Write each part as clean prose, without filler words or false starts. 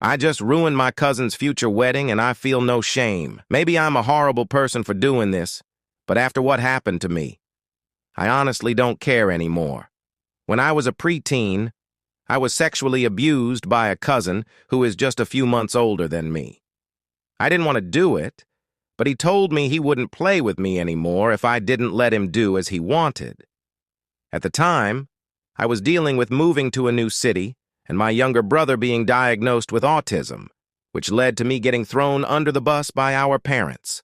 I just ruined my cousin's future wedding and I feel no shame. Maybe I'm a horrible person for doing this, but after what happened to me, I honestly don't care anymore. When I was a preteen, I was sexually abused by a cousin who is just a few months older than me. I didn't want to do it, but he told me he wouldn't play with me anymore if I didn't let him do as he wanted. At the time, I was dealing with moving to a new city and my younger brother being diagnosed with autism, which led to me getting thrown under the bus by our parents.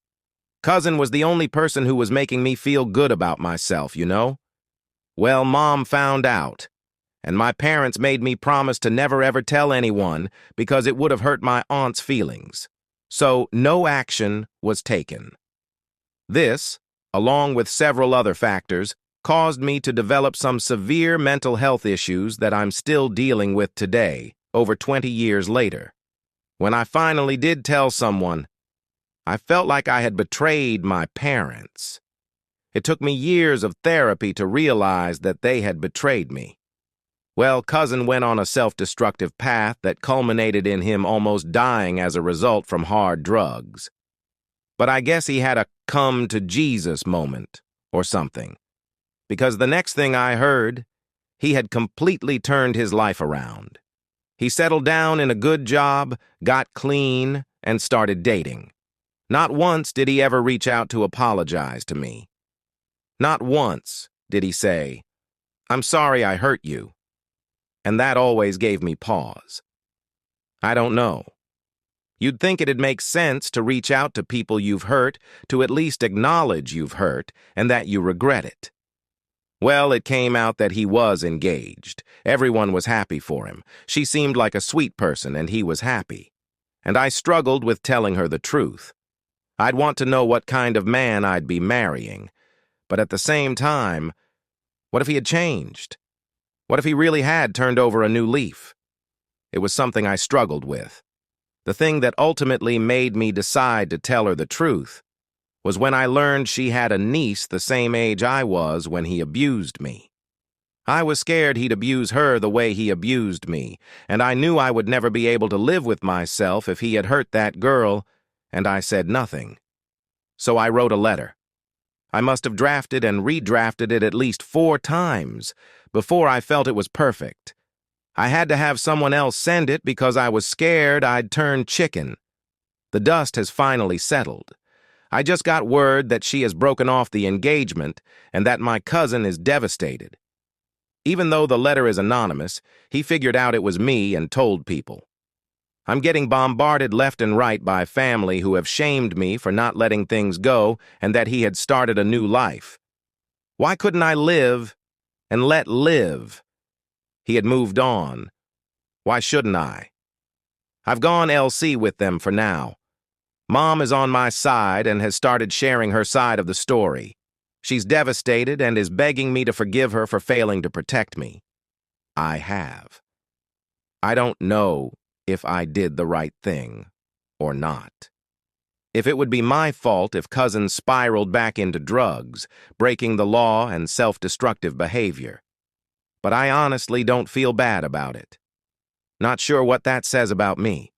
Cousin was the only person who was making me feel good about myself, you know? Well, Mom found out, and my parents made me promise to never ever tell anyone because it would have hurt my aunt's feelings. So no action was taken. This, along with several other factors, caused me to develop some severe mental health issues that I'm still dealing with today, over 20 years later. When I finally did tell someone, I felt like I had betrayed my parents. It took me years of therapy to realize that they had betrayed me. Well, Cousin went on a self-destructive path that culminated in him almost dying as a result from hard drugs. But I guess he had a come-to-Jesus moment or something. Because the next thing I heard, he had completely turned his life around. He settled down in a good job, got clean, and started dating. Not once did he ever reach out to apologize to me. Not once did he say, "I'm sorry I hurt you." And that always gave me pause. I don't know. You'd think it'd make sense to reach out to people you've hurt, to at least acknowledge you've hurt, and that you regret it. Well, it came out that he was engaged. Everyone was happy for him. She seemed like a sweet person, and he was happy. And I struggled with telling her the truth. I'd want to know what kind of man I'd be marrying. But at the same time, what if he had changed? What if he really had turned over a new leaf? It was something I struggled with. The thing that ultimately made me decide to tell her the truth was when I learned she had a niece the same age I was when he abused me. I was scared he'd abuse her the way he abused me, and I knew I would never be able to live with myself if he had hurt that girl, and I said nothing. So I wrote a letter. I must have drafted and redrafted it at least 4 times before I felt it was perfect. I had to have someone else send it because I was scared I'd turn chicken. The dust has finally settled. I just got word that she has broken off the engagement and that my cousin is devastated. Even though the letter is anonymous, he figured out it was me and told people. I'm getting bombarded left and right by family who have shamed me for not letting things go and that he had started a new life. Why couldn't I live and let live? He had moved on. Why shouldn't I? I've gone LC with them for now. Mom is on my side and has started sharing her side of the story. She's devastated and is begging me to forgive her for failing to protect me. I have. I don't know if I did the right thing or not. If it would be my fault if Cousin spiraled back into drugs, breaking the law and self-destructive behavior. But I honestly don't feel bad about it. Not sure what that says about me.